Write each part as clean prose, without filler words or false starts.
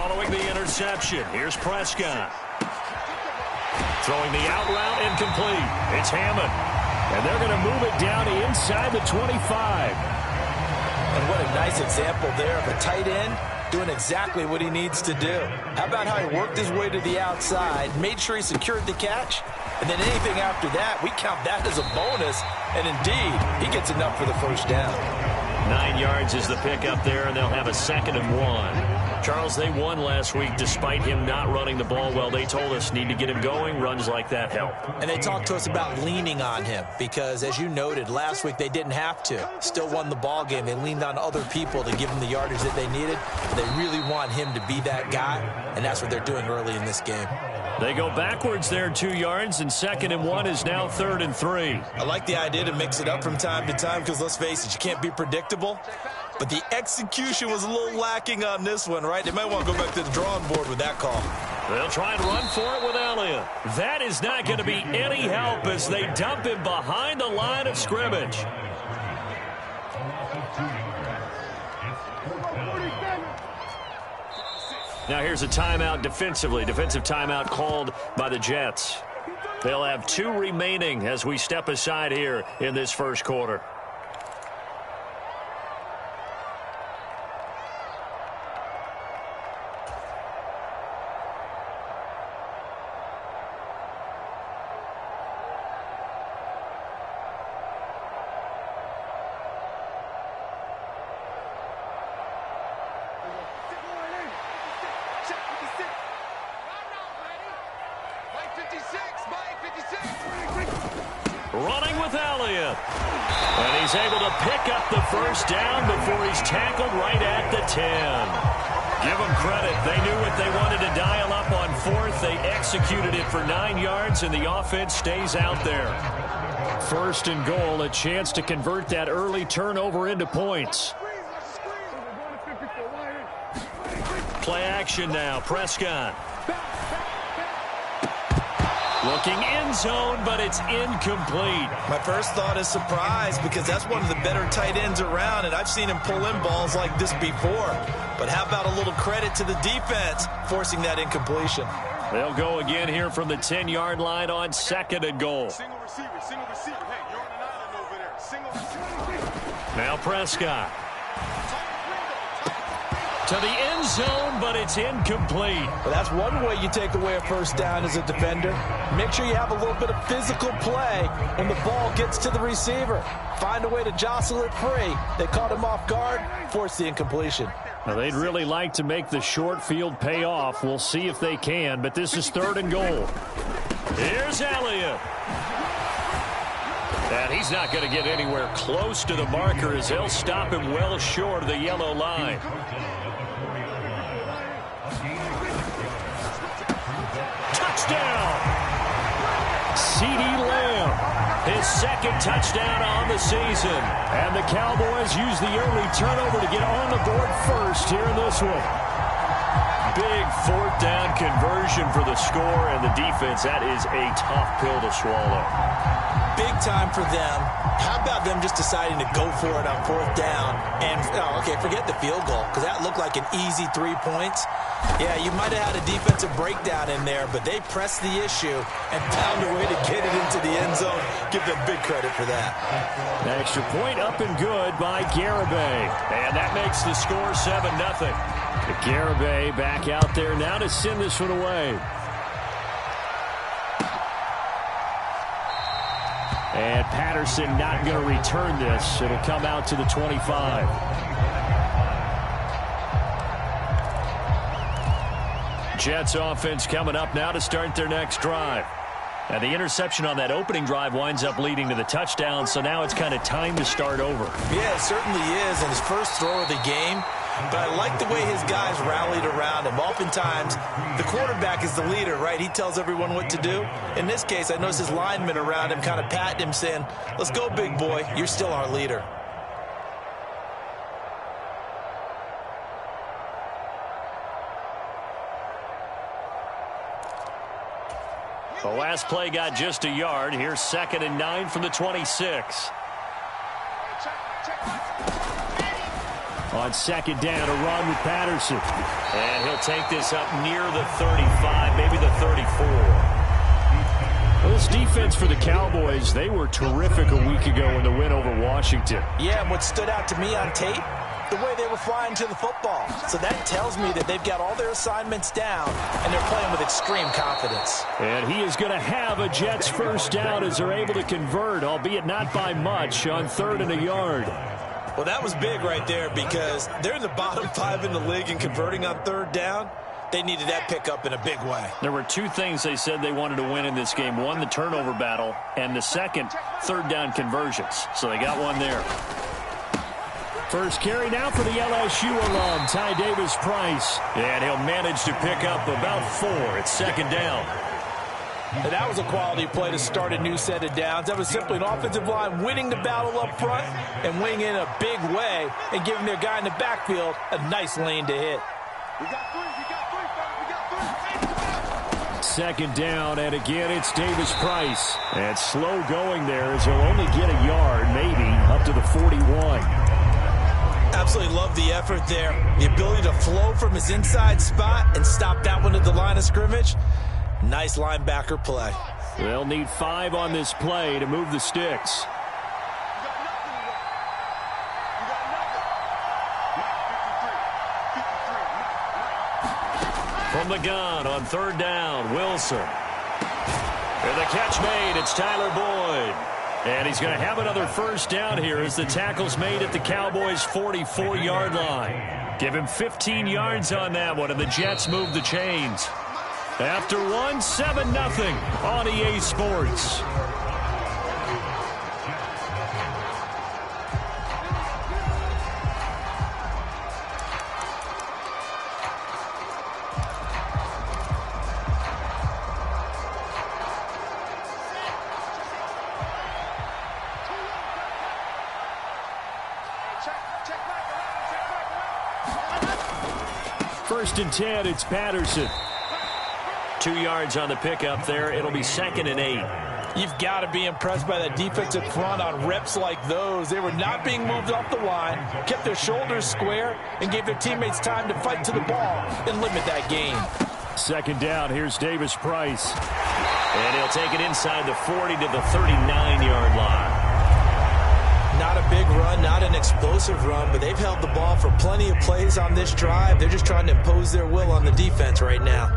following the interception. Here's Prescott. Throwing the out route incomplete. It's Hammond. And they're going to move it down inside the 25. And what a nice example there of a tight end doing exactly what he needs to do. How about how he worked his way to the outside, made sure he secured the catch, and then anything after that, we count that as a bonus. And indeed, he gets enough for the first down. 9 yards is the pickup there, and they'll have a 2nd and 1. Charles, they won last week despite him not running the ball well. They told us need to get him going. Runs like that help. And they talked to us about leaning on him because, as you noted, last week they didn't have to. Still won the ball game. They leaned on other people to give them the yardage that they needed. They really want him to be that guy, and that's what they're doing early in this game. They go backwards there 2 yards, and 2nd and 1 is now 3rd and 3. I like the idea to mix it up from time to time because, let's face it, you can't be predictable. But the execution was a little lacking on this one, right? They might want to go back to the drawing board with that call. They'll try and run for it with Elliott. That is not going to be any help as they dump him behind the line of scrimmage. Now here's a timeout defensively. Defensive timeout called by the Jets. They'll have 2 remaining as we step aside here in this first quarter. Running with Elliott. And he's able to pick up the first down before he's tackled right at the 10. Give them credit. They knew what they wanted to dial up on 4th. They executed it for 9 yards, and the offense stays out there. 1st and goal, a chance to convert that early turnover into points. Play action now. Prescott. Looking end zone, but it's incomplete. My first thought is surprise because that's one of the better tight ends around, and I've seen him pull in balls like this before. But how about a little credit to the defense forcing that incompletion? They'll go again here from the 10-yard line on 2nd and goal. Single receiver. Hey, you're on an island over there. Single receiver. Now Prescott. To the end zone, but it's incomplete. Well, that's one way you take away a first down as a defender. Make sure you have a little bit of physical play when the ball gets to the receiver. Find a way to jostle it free. They caught him off guard, forced the incompletion. Now, they'd really like to make the short field pay off. We'll see if they can, but this is 3rd and goal. Here's Elliott. And he's not going to get anywhere close to the marker as they'll stop him well short of the yellow line. Touchdown! CeeDee Lamb, his 2nd touchdown on the season. And the Cowboys use the early turnover to get on the board first here in this one. Big 4th down conversion for the score, and the defense, that is a tough pill to swallow. Big time for them. How about them just deciding to go for it on 4th down? And, okay, forget the field goal, because that looked like an easy 3 points. Yeah, you might have had a defensive breakdown in there, but they pressed the issue and found a way to get it into the end zone. Give them big credit for that. An extra point up and good by Garibay. And that makes the score 7-0. Garibay back out there now to send this one away. And Patterson not going to return this. It'll come out to the 25. Jets offense coming up now to start their next drive. And the interception on that opening drive winds up leading to the touchdown, so now it's kind of time to start over. Yeah, it certainly is, and his first throw of the game. But I like the way his guys rallied around him. Oftentimes, the quarterback is the leader, right? He tells everyone what to do. In this case, I noticed his linemen around him kind of patting him, saying, let's go, big boy. You're still our leader. The last play got just a yard. Here's 2nd and 9 from the 26. On second down, a run with Patterson. And he'll take this up near the 35, maybe the 34. Well, this defense for the Cowboys, they were terrific a week ago in the win over Washington. Yeah, and what stood out to me on tape, the way they were flying to the football. So that tells me that they've got all their assignments down, and they're playing with extreme confidence. And he is going to have a Jets first down as they're able to convert, albeit not by much, on 3rd and a yard. Well, that was big right there because they're in the bottom 5 in the league in converting on 3rd down. They needed that pickup in a big way. There were 2 things they said they wanted to win in this game. One, the turnover battle, and the second, 3rd down conversions. So they got one there. First carry now for the LSU alum, Ty Davis-Price. And he'll manage to pick up about 4 at 2nd down. And that was a quality play to start a new set of downs. That was simply an offensive line winning the battle up front and winning in a big way and giving their guy in the backfield a nice lane to hit. We got 3, fellas, we got 3. 2nd down, and again it's Davis-Price. And slow going there as he'll only get a yard, maybe, up to the 41. Absolutely love the effort there. The ability to flow from his inside spot and stop that one at the line of scrimmage. Nice linebacker play. They'll need 5 on this play to move the sticks. From the gun on 3rd down, Wilson. And the catch made, it's Tyler Boyd. And he's going to have another first down here as the tackle's made at the Cowboys' 44-yard line. Give him 15 yards on that one, and the Jets move the chains. After 1, 7-0 on EA Sports. First and 10, it's Patterson. 2 yards on the pickup there. It'll be 2nd and 8. You've got to be impressed by that defensive front on reps like those. They were not being moved off the line, kept their shoulders square, and gave their teammates time to fight to the ball and limit that gain. 2nd down, here's Davis-Price. And he'll take it inside the 40 to the 39-yard line. Not a big run, not an explosive run, but they've held the ball for plenty of plays on this drive. They're just trying to impose their will on the defense right now.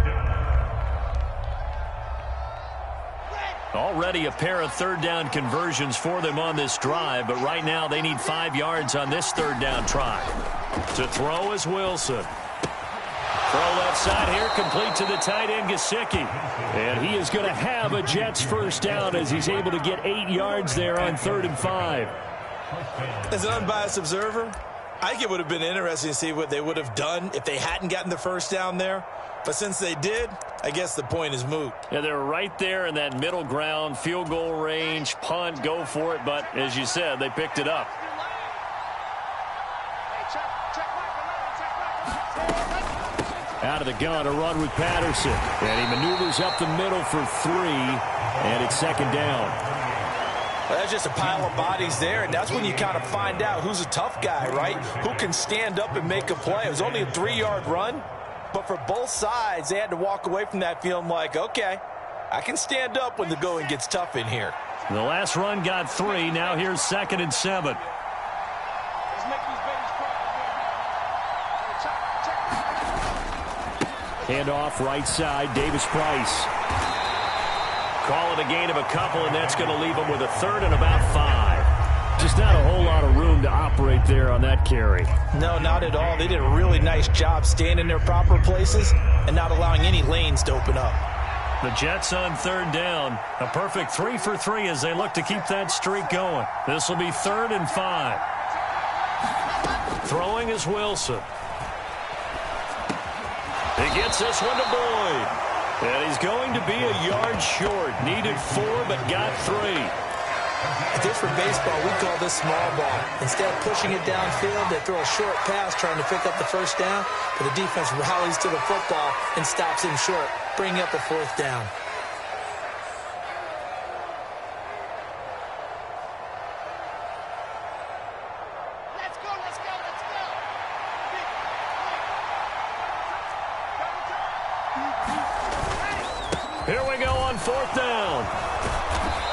Already a pair of 3rd down conversions for them on this drive, but right now they need 5 yards on this 3rd down try. To throw is Wilson. Throw left side here, complete to the tight end, Gesicki. And he is going to have a Jets first down as he's able to get 8 yards there on 3rd and 5. As an unbiased observer, I think it would have been interesting to see what they would have done if they hadn't gotten the first down there. But since they did, I guess the point is moot. Yeah, they're right there in that middle ground, field goal range, punt, go for it. But as you said, they picked it up. Out of the gun, a run with Patterson. And he maneuvers up the middle for 3, and it's 2nd down. Well, that's just a pile of bodies there, and that's when you kind of find out who's a tough guy, right? Who can stand up and make a play. It was only a 3-yard run. But for both sides, they had to walk away from that feeling like, okay, I can stand up when the going gets tough in here. The last run got 3. Now here's 2nd and 7. Handoff right side, Davis-Price. Call it a gain of a couple, and that's going to leave them with a 3rd and about 5. Just not a whole lot of room to operate there on that carry. No, not at all. They did a really nice job staying in their proper places and not allowing any lanes to open up. The Jets on 3rd down. A perfect 3 for 3 as they look to keep that streak going. This will be 3rd and 5. Throwing is Wilson. He gets this one to Boyd. And he's going to be a yard short. Needed 4, but got 3. Just for baseball, we call this small ball. Instead of pushing it downfield, they throw a short pass trying to pick up the first down, but the defense rallies to the football and stops him short, bringing up a 4th down. Here we go on 4th down.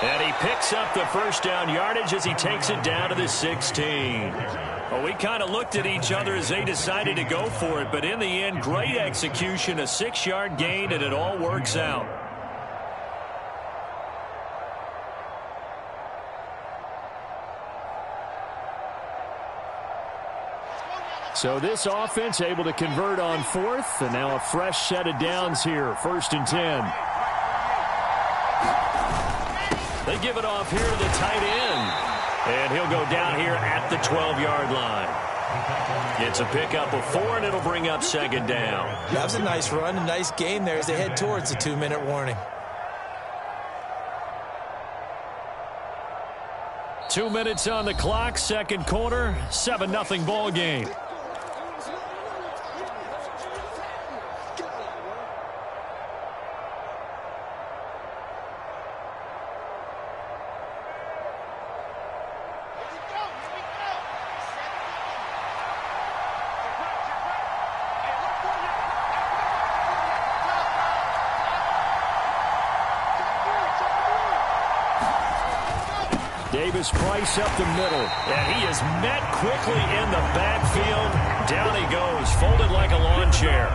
And he picks up the first down yardage as he takes it down to the 16. Well, we kind of looked at each other as they decided to go for it, but in the end, great execution, a 6-yard gain, and it all works out. So this offense able to convert on 4th, and now a fresh set of downs here, 1st and 10. They give it off here to the tight end. And he'll go down here at the 12-yard line. It's a pickup of 4, and it'll bring up 2nd down. That was a nice run, a nice gain there as they head towards the 2-minute warning. 2 minutes on the clock, 2nd quarter, 7-0 ball game. Davis-Price up the middle. And he is met quickly in the backfield. Down he goes, folded like a lawn chair.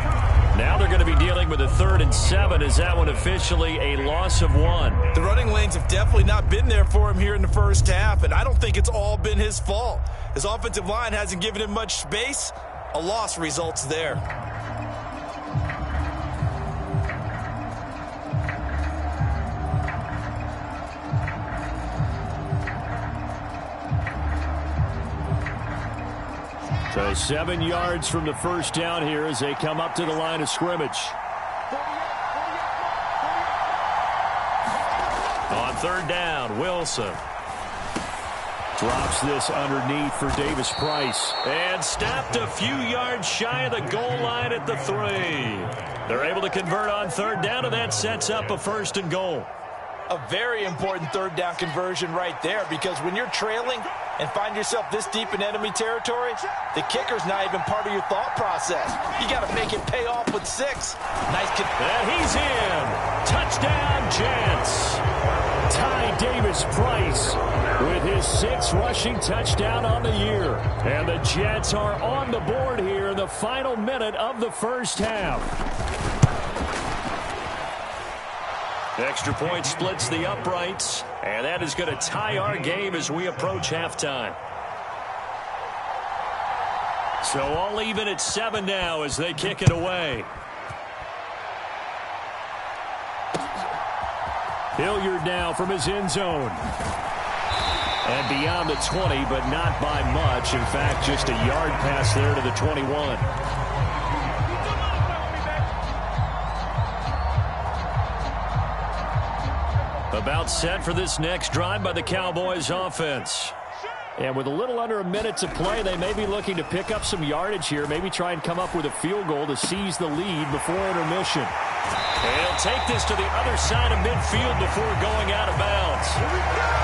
Now they're going to be dealing with a 3rd and 7. Is that one officially a loss of 1? The running lanes have definitely not been there for him here in the first half, and I don't think it's all been his fault. His offensive line hasn't given him much space. A loss results there. So 7 yards from the first down here as they come up to the line of scrimmage. On 3rd down, Wilson drops this underneath for Davis-Price. And stopped a few yards shy of the goal line at the 3. They're able to convert on 3rd down, and that sets up a 1st and goal. A very important 3rd down conversion right there, because when you're trailing and find yourself this deep in enemy territory, the kicker's not even part of your thought process. You got to make it pay off with 6. Nice kick. And he's in. Touchdown, Jets. Ty Davis-Price with his 6th rushing touchdown on the year. And the Jets are on the board here in the final minute of the first half. Extra point splits the uprights, and that is going to tie our game as we approach halftime. So all even at 7 now as they kick it away. Hilliard now from his end zone. And beyond the 20, but not by much. In fact, just a yard pass there to the 21. About set for this next drive by the Cowboys offense. And with a little under a minute to play, they may be looking to pick up some yardage here, maybe try and come up with a field goal to seize the lead before intermission. And he'll take this to the other side of midfield before going out of bounds.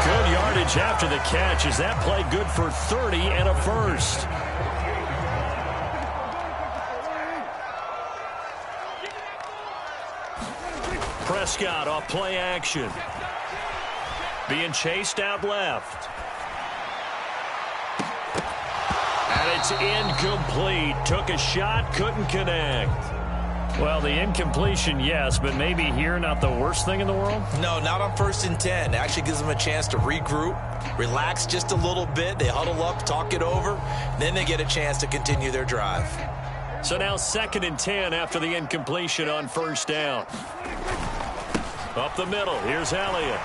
Good yardage after the catch. Is that play good for 30 and a 1st? Prescott off play action. Being chased out left. And it's incomplete. Took a shot, couldn't connect. Well, the incompletion, yes, but maybe here not the worst thing in the world? No, not on 1st and 10. It actually gives them a chance to regroup, relax just a little bit. They huddle up, talk it over. Then they get a chance to continue their drive. So now 2nd and 10 after the incompletion on 1st down. Up the middle, here's Elliott.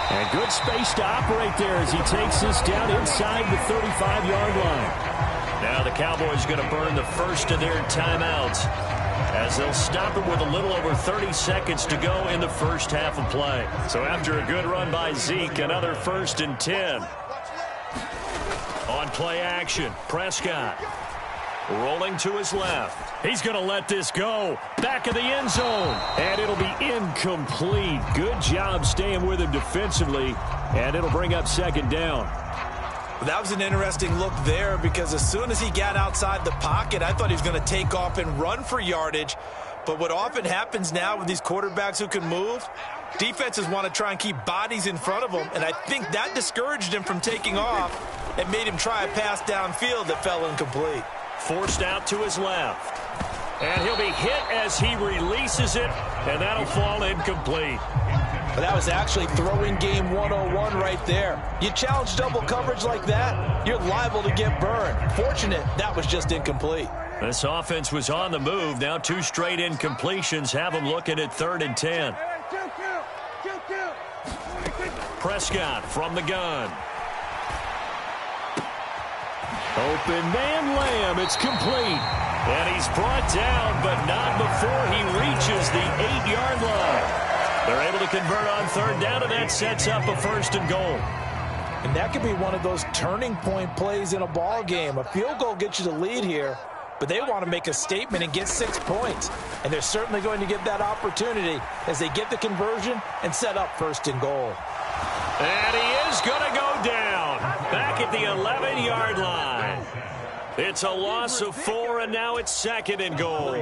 And good space to operate there as he takes this down inside the 35-yard line. Now the Cowboys going to burn the first of their timeouts as they'll stop it with a little over 30 seconds to go in the first half of play. So after a good run by Zeke, another 1st and 10. On play action, Prescott rolling to his left. He's going to let this go. Back of the end zone. And it'll be incomplete. Good job staying with him defensively. And it'll bring up 2nd down. That was an interesting look there because as soon as he got outside the pocket, I thought he was going to take off and run for yardage. But what often happens now with these quarterbacks who can move, defenses want to try and keep bodies in front of them, and I think that discouraged him from taking off and made him try a pass downfield that fell incomplete. Forced out to his left. And he'll be hit as he releases it, and that'll fall incomplete. But that was actually throwing game 101 right there. You challenge double coverage like that, you're liable to get burned. Fortunate that was just incomplete. This offense was on the move. Now 2 straight incompletions have them looking at 3rd and 10. Prescott from the gun. Open man Lamb. It's complete. And he's brought down, but not before he reaches the 8-yard line. They're able to convert on 3rd down, and that sets up a 1st and goal. And that could be one of those turning point plays in a ball game. A field goal gets you the lead here, but they want to make a statement and get 6 points. And they're certainly going to get that opportunity as they get the conversion and set up 1st and goal. And he is going to go down back at the 11-yard line. It's a loss of 4, and now it's 2nd and goal.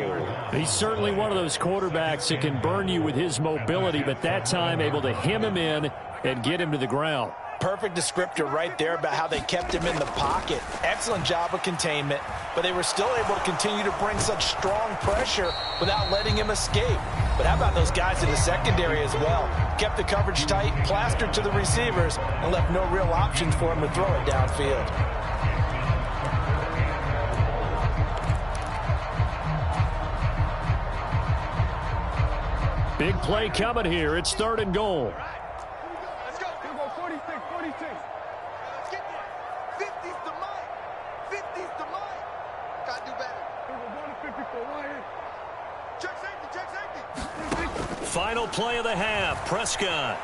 He's certainly one of those quarterbacks that can burn you with his mobility, but that time able to hem him in and get him to the ground. Perfect descriptor right there about how they kept him in the pocket. Excellent job of containment, but they were still able to continue to bring such strong pressure without letting him escape. But how about those guys in the secondary as well? Kept the coverage tight, plastered to the receivers, and left no real options for him to throw it downfield. Big play coming here. It's 3rd and goal. Let's go. Here we go. 46, 46. Let's get there. 50's the mic. 50's the mic. Gotta do better. Here we go. 54 Ryan. Check safety. Check safety. Final play of the half. Prescott.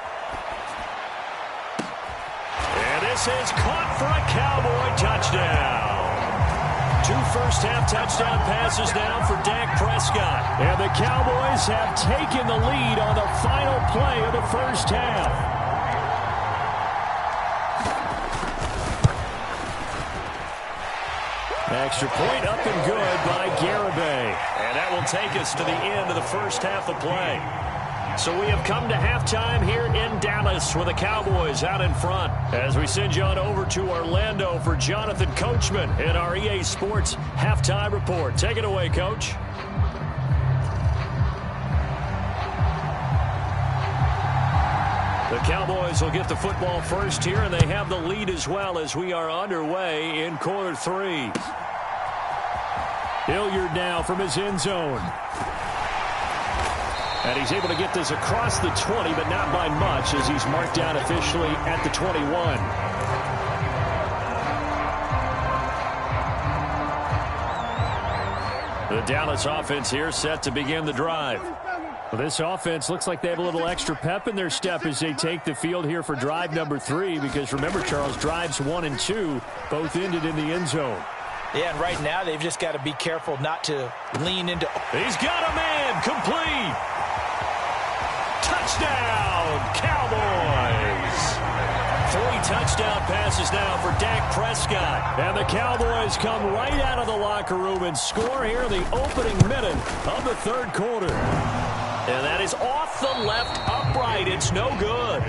And this is caught for a Cowboy touchdown. 2 first-half touchdown passes now for Dak Prescott. And the Cowboys have taken the lead on the final play of the first half. Extra point up and good by Garibay. And that will take us to the end of the first half of play. So we have come to halftime here in Dallas with the Cowboys out in front. As we send you on over to Orlando for Jonathan Coachman in our EA Sports Halftime Report. Take it away, Coach. The Cowboys will get the football first here, and they have the lead as well as we are underway in quarter 3. Hilliard now from his end zone. And he's able to get this across the 20, but not by much as he's marked down officially at the 21. The Dallas offense here set to begin the drive. Well, this offense looks like they have a little extra pep in their step as they take the field here for drive number 3, because remember, Charles, drives 1 and 2 both ended in the end zone. Yeah, and right now they've just got to be careful not to lean into... He's got a man, complete. Touchdown, Cowboys. 3 touchdown passes now for Dak Prescott. And the Cowboys come right out of the locker room and score here in the opening minute of the 3rd quarter. And that is off the left upright. It's no good.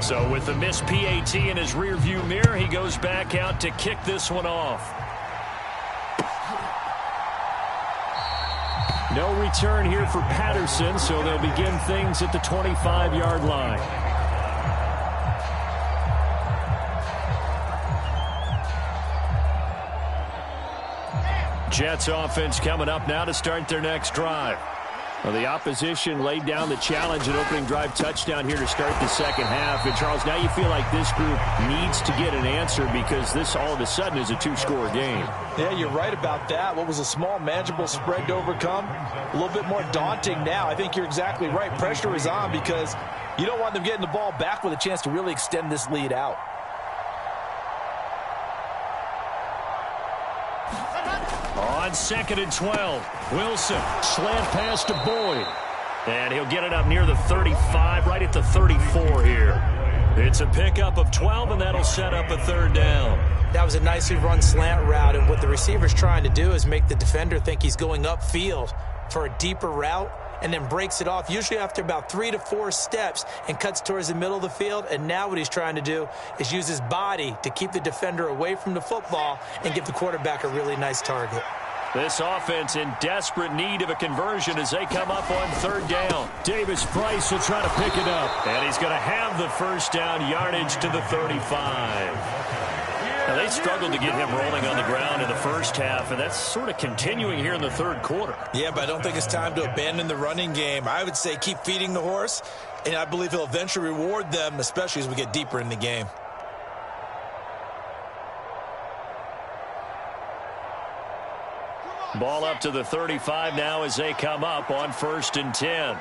So with the missed PAT in his rearview mirror, he goes back out to kick this one off. No return here for Patterson, so they'll begin things at the 25-yard line. Jets offense coming up now to start their next drive. Well, the opposition laid down the challenge and opening drive touchdown here to start the second half. And, Charles, now you feel like this group needs to get an answer because this all of a sudden is a 2-score game. Yeah, you're right about that. What was a small, manageable spread to overcome, a little bit more daunting now. I think you're exactly right. Pressure is on because you don't want them getting the ball back with a chance to really extend this lead out. On 2nd and 12, Wilson, slant pass to Boyd. And he'll get it up near the 35, right at the 34 here. It's a pickup of 12, and that'll set up a third down. That was a nicely run slant route, and what the receiver's trying to do is make the defender think he's going upfield for a deeper route, and then breaks it off, usually after about 3 to 4 steps, and cuts towards the middle of the field. And now what he's trying to do is use his body to keep the defender away from the football and give the quarterback a really nice target. This offense in desperate need of a conversion as they come up on third down. Davis Price will try to pick it up. And he's going to have the first down yardage to the 35. Now, they struggled to get him rolling on the ground in the first half, and that's sort of continuing here in the third quarter. Yeah, but I don't think it's time to abandon the running game. I would say keep feeding the horse, and I believe he'll eventually reward them, especially as we get deeper in the game. Ball up to the 35 now as they come up on 1st and 10.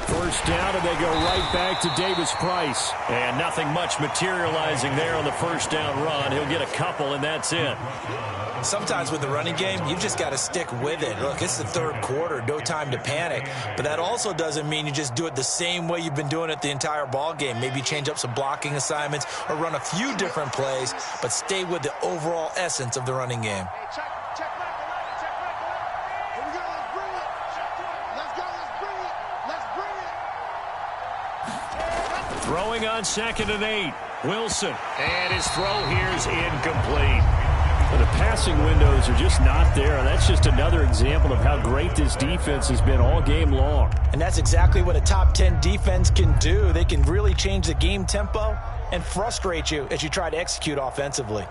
First down, and they go right back to Davis Price. And nothing much materializing there on the first down run. He'll get a couple, and that's it. Sometimes with the running game, you've just got to stick with it. Look, it's the third quarter, no time to panic. But that also doesn't mean you just do it the same way you've been doing it the entire ball game. Maybe change up some blocking assignments or run a few different plays, but stay with the overall essence of the running game. Throwing on 2nd and 8. Wilson. And his throw here is incomplete. The passing windows are just not there. That's just another example of how great this defense has been all game long. And that's exactly what a top 10 defense can do. They can really change the game tempo and frustrate you as you try to execute offensively.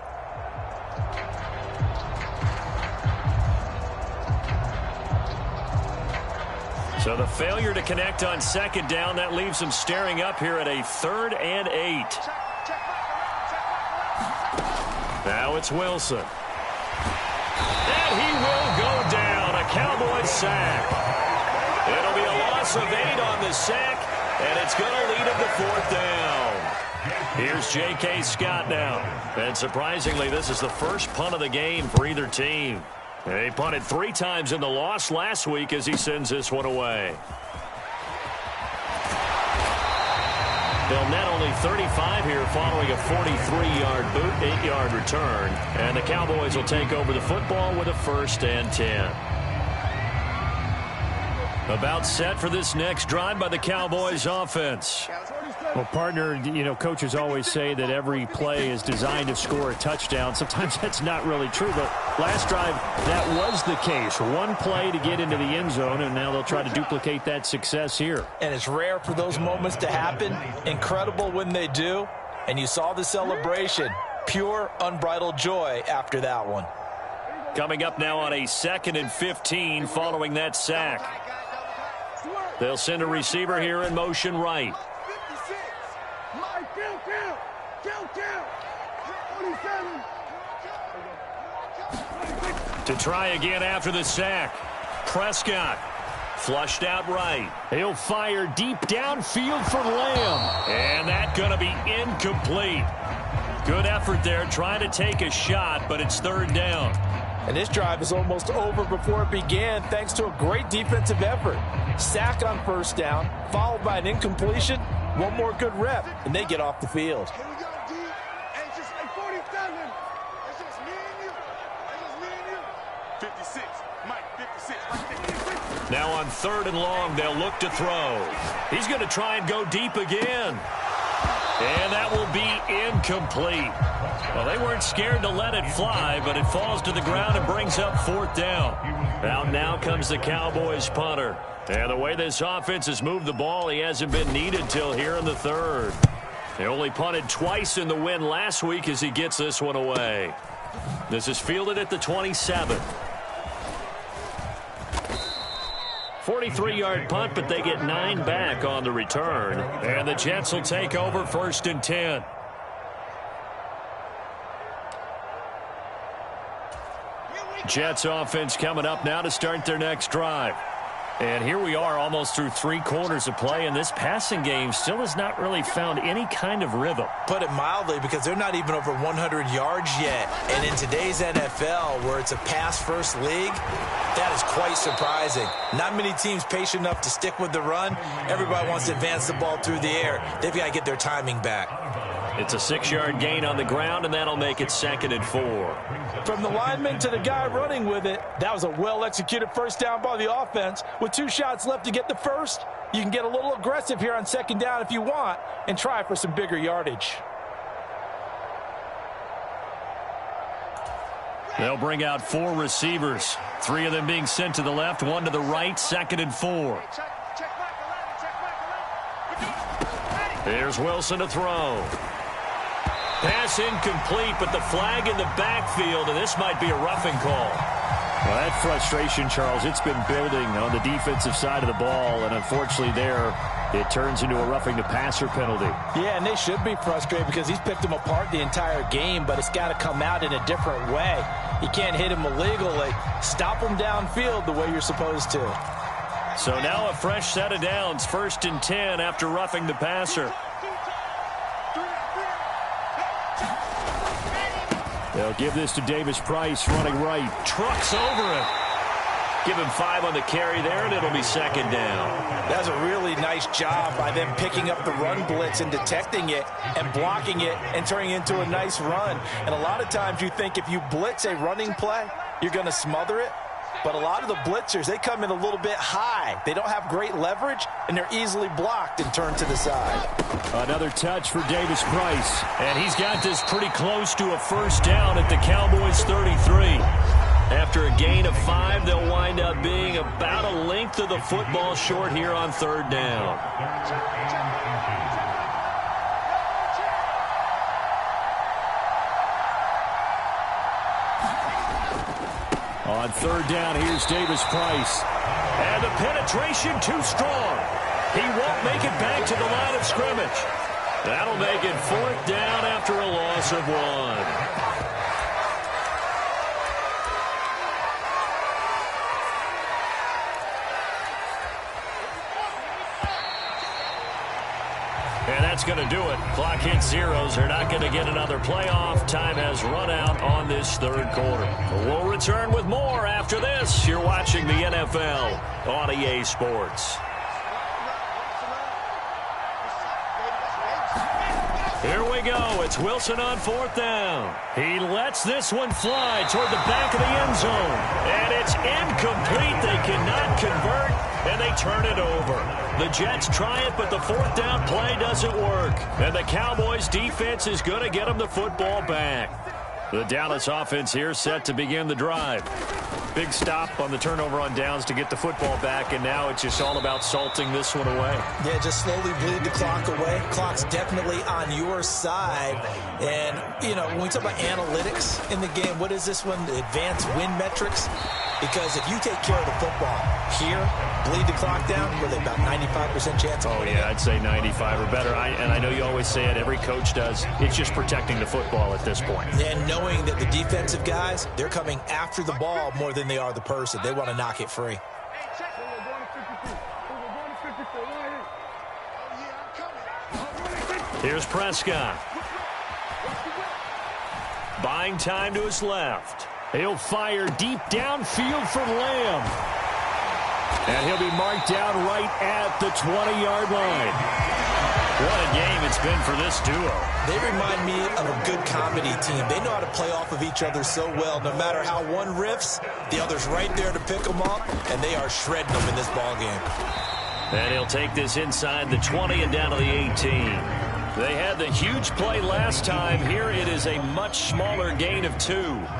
So the failure to connect on 2nd down, that leaves them staring up here at a 3rd and 8. Now it's Wilson. And he will go down. A Cowboys sack. It'll be a loss of 8 on the sack, and it's going to lead him to 4th down. Here's J.K. Scott now. And surprisingly, this is the first punt of the game for either team. They punted 3 times in the loss last week as he sends this one away. They'll net only 35 here following a 43-yard boot, 8-yard return. And the Cowboys will take over the football with a 1st and 10. About set for this next drive by the Cowboys offense. Well, partner, you know, coaches always say that every play is designed to score a touchdown. Sometimes that's not really true, but last drive, that was the case. One play to get into the end zone, and now they'll try to duplicate that success here. And it's rare for those moments to happen. Incredible when they do. And you saw the celebration. Pure, unbridled joy after that one. Coming up now on a 2nd and 15 following that sack. They'll send a receiver here in motion right. To try again after the sack. Prescott flushed out right. He'll fire deep downfield for Lamb. And that's going to be incomplete. Good effort there trying to take a shot, but it's 3rd down. And this drive is almost over before it began thanks to a great defensive effort. Sack on 1st down, followed by an incompletion. One more good rep, and they get off the field. Here we go, D. And just like 47. It's just me and you. It's just me and you. 56. Mike, 56. Now on 3rd and long, they'll look to throw. He's going to try and go deep again. And that will be incomplete. Well, they weren't scared to let it fly, but it falls to the ground and brings up 4th down. Out now comes the Cowboys punter. And the way this offense has moved the ball, he hasn't been needed till here in the 3rd. They only punted twice in the win last week as he gets this one away. This is fielded at the 27. 43-yard punt, but they get 9 back on the return. And the Jets will take over 1st and 10. Jets offense coming up now to start their next drive. And here we are almost through 3 quarters of play, and this passing game still has not really found any kind of rhythm. Put it mildly, because they're not even over 100 yards yet. And in today's NFL, where it's a pass-first league, that is quite surprising. Not many teams patient enough to stick with the run. Everybody wants to advance the ball through the air. They've got to get their timing back. It's a 6-yard gain on the ground, and that'll make it 2nd and 4. From the lineman to the guy running with it, that was a well-executed first down by the offense. With 2 shots left to get the first, you can get a little aggressive here on 2nd down if you want and try for some bigger yardage. They'll bring out 4 receivers, 3 of them being sent to the left, 1 to the right, 2nd and 4. Here's Wilson to throw. Pass incomplete, but the flag in the backfield, and this might be a roughing call. Well, that frustration, Charles, it's been building on the defensive side of the ball, and unfortunately there, it turns into a roughing the passer penalty. Yeah, and they should be frustrated because he's picked them apart the entire game, but it's got to come out in a different way. You can't hit him illegally. Stop him downfield the way you're supposed to. So now a fresh set of downs, 1st and 10 after roughing the passer. They'll give this to Davis Price running right. Trucks over him. Give him 5 on the carry there, and it'll be 2nd down. That's a really nice job by them picking up the run blitz and detecting it and blocking it and turning it into a nice run. And a lot of times you think if you blitz a running play, you're going to smother it. But a lot of the blitzers, they come in a little bit high. They don't have great leverage, and they're easily blocked and turned to the side. Another touch for Davis Price. And he's got this pretty close to a first down at the Cowboys' 33. After a gain of 5, they'll wind up being about a length of the football short here on 3rd down. On 3rd down, here's Davis Price. And the penetration too strong. He won't make it back to the line of scrimmage. That'll make it 4th down after a loss of 1. And that's going to do it. Clock hits zeros. They're not going to get another playoff. Time has run out on this 3rd quarter. We'll return with more after this. You're watching the NFL on EA Sports. Here we go. It's Wilson on 4th down. He lets this one fly toward the back of the end zone. And it's incomplete. They cannot convert, and they turn it over. The Jets try it, but the 4th down play doesn't work. And the Cowboys defense is going to get them the football back. The Dallas offense here set to begin the drive. Big stop on the turnover on downs to get the football back, and now it's just all about salting this one away. Yeah, just slowly bleed the clock away. Clock's definitely on your side. And, you know, when we talk about analytics in the game, what is this one? The advanced win metrics? Because if you take care of the football here, bleed the clock down, with about 95% chance of winning. I'd say 95 or better. And I know you always say it, every coach does. It's just protecting the football at this point. And knowing that the defensive guys, they're coming after the ball more than they are the person. They want to knock it free. Here's Prescott. Buying time to his left. He'll fire deep downfield for Lamb. And he'll be marked down right at the 20-yard line. What a game it's been for this duo. They remind me of a good comedy team. They know how to play off of each other so well. No matter how one riffs, the other's right there to pick them up, and they are shredding them in this ball game. And he'll take this inside the 20 and down to the 18. They had the huge play last time. Here it is a much smaller gain of 2.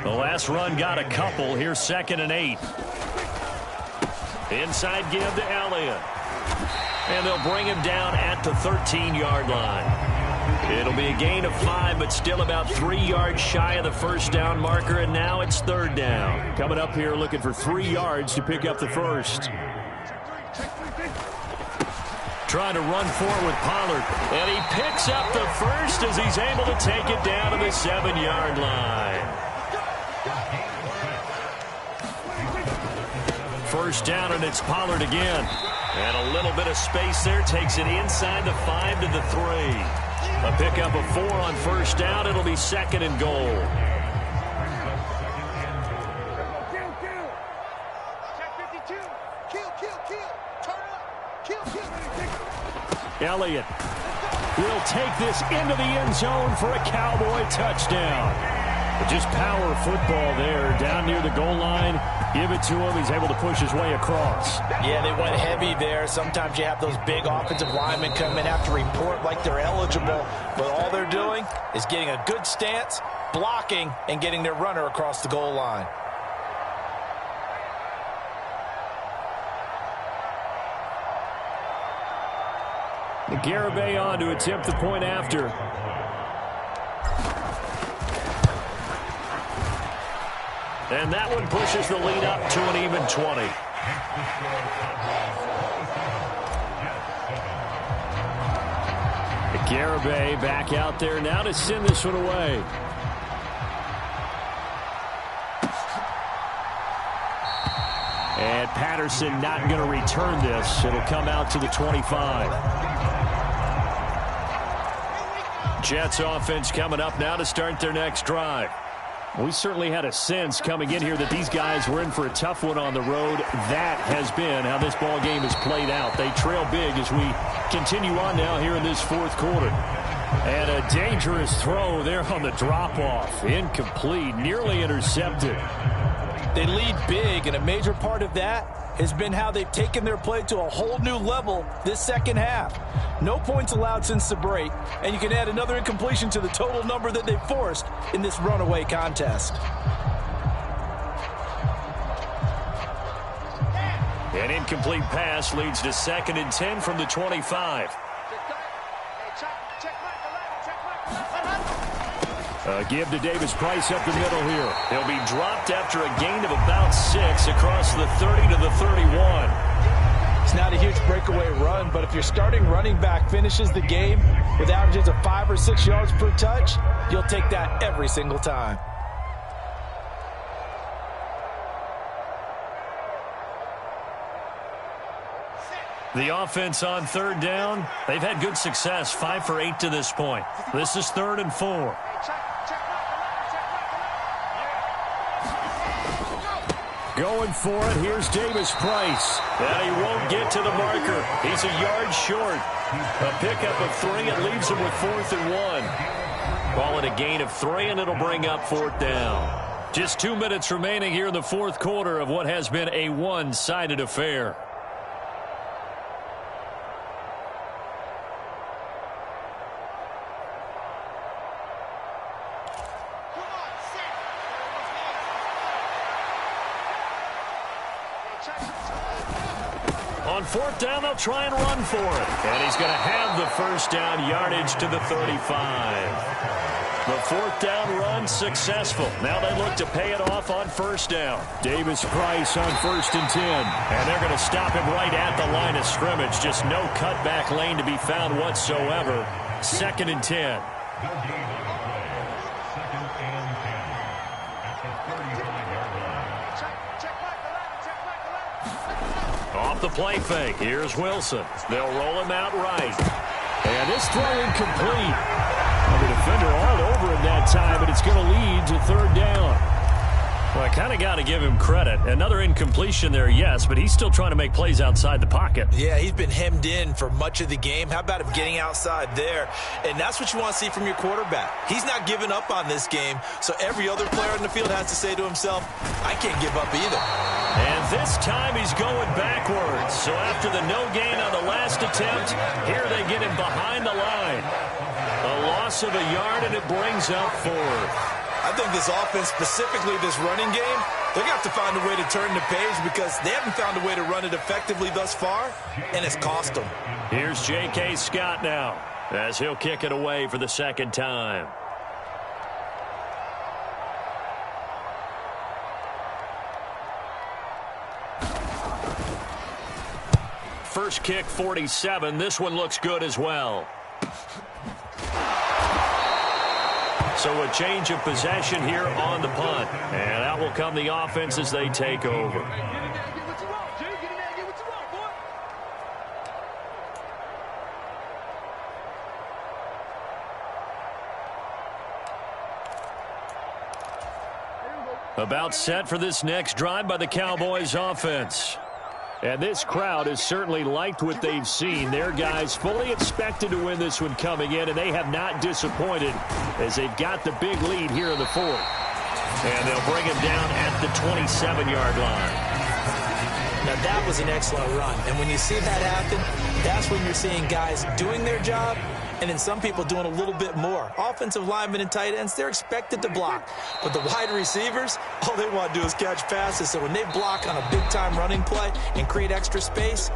The last run got a couple. Here's 2nd and 8. Inside give to Elliott. And they'll bring him down at the 13-yard line. It'll be a gain of 5, but still about 3 yards shy of the first down marker, and now it's 3rd down. Coming up here looking for 3 yards to pick up the first. Trying to run forward with Pollard. And he picks up the first as he's able to take it down to the 7-yard line. first down, and it's Pollard again. And a little bit of space there. Takes it inside the 5 to the 3. A pickup of 4 on first down. It'll be 2nd and goal. Elliott will take this into the end zone for a Cowboy touchdown. But just power football there down near the goal line. Give it to him. He's able to push his way across. Yeah, they went heavy there. Sometimes you have those big offensive linemen come in, have to report like they're eligible. But all they're doing is getting a good stance, blocking, and getting their runner across the goal line. Garibay on to attempt the point after. And that one pushes the lead up to an even 20. Garibay back out there now to send this one away. And Patterson not going to return this. It'll come out to the 25. Jets offense coming up now to start their next drive. We certainly had a sense coming in here that these guys were in for a tough one on the road. That has been how this ball game has played out. They trail big as we continue on now here in this fourth quarter. And a dangerous throw there on the drop-off. Incomplete, nearly intercepted. They lead big, and a major part of that has been how they've taken their play to a whole new level this second half. No points allowed since the break, and you can add another incompletion to the total number that they've forced in this runaway contest. An incomplete pass leads to 2nd and 10 from the 25. Give to Davis Price up the middle here. He'll be dropped after a gain of about 6 across the 30 to the 31. It's not a huge breakaway run, but if your starting running back finishes the game with averages of 5 or 6 yards per touch, you'll take that every single time. The offense on 3rd down, they've had good success, 5 for 8 to this point. This is 3rd and 4. Going for it, here's Davis Price. And he won't get to the marker. He's a yard short. A pickup of 3, it leaves him with 4th and 1. Call it a gain of 3, and it'll bring up 4th down. Just 2 minutes remaining here in the fourth quarter of what has been a one-sided affair. On 4th down, they'll try and run for it. And he's going to have the first down yardage to the 35. The 4th down run successful. Now they look to pay it off on 1st down. Davis Price on 1st and 10. And they're going to stop him right at the line of scrimmage. Just no cutback lane to be found whatsoever. 2nd and 10. Off the play fake. Here's Wilson. They'll roll him out right. And this throw incomplete. The defender all over him that time, but it's going to lead to 3rd down. Well, I kind of got to give him credit. Another incompletion there, yes, but he's still trying to make plays outside the pocket. Yeah, he's been hemmed in for much of the game. How about him getting outside there? And that's what you want to see from your quarterback. He's not giving up on this game, so every other player in the field has to say to himself, I can't give up either. And this time he's going backwards. So after the no gain on the last attempt, here they get him behind the line. A loss of a yard, and it brings up 4th. I think this offense, specifically this running game, they're going to have to find a way to turn the page because they haven't found a way to run it effectively thus far, and it's cost them. Here's J.K. Scott now as he'll kick it away for the 2nd time. First kick, 47. This one looks good as well. So a change of possession here on the punt. And out will come the offense as they take over. About set for this next drive by the Cowboys offense. And this crowd has certainly liked what they've seen. Their guys fully expected to win this one coming in, and they have not disappointed as they've got the big lead here in the fourth. And they'll bring him down at the 27-yard line. Now, that was an excellent run. And when you see that happen, that's when you're seeing guys doing their job and then some people doing a little bit more. Offensive linemen and tight ends, they're expected to block. But the wide receivers, all they want to do is catch passes. So when they block on a big-time running play and create extra space,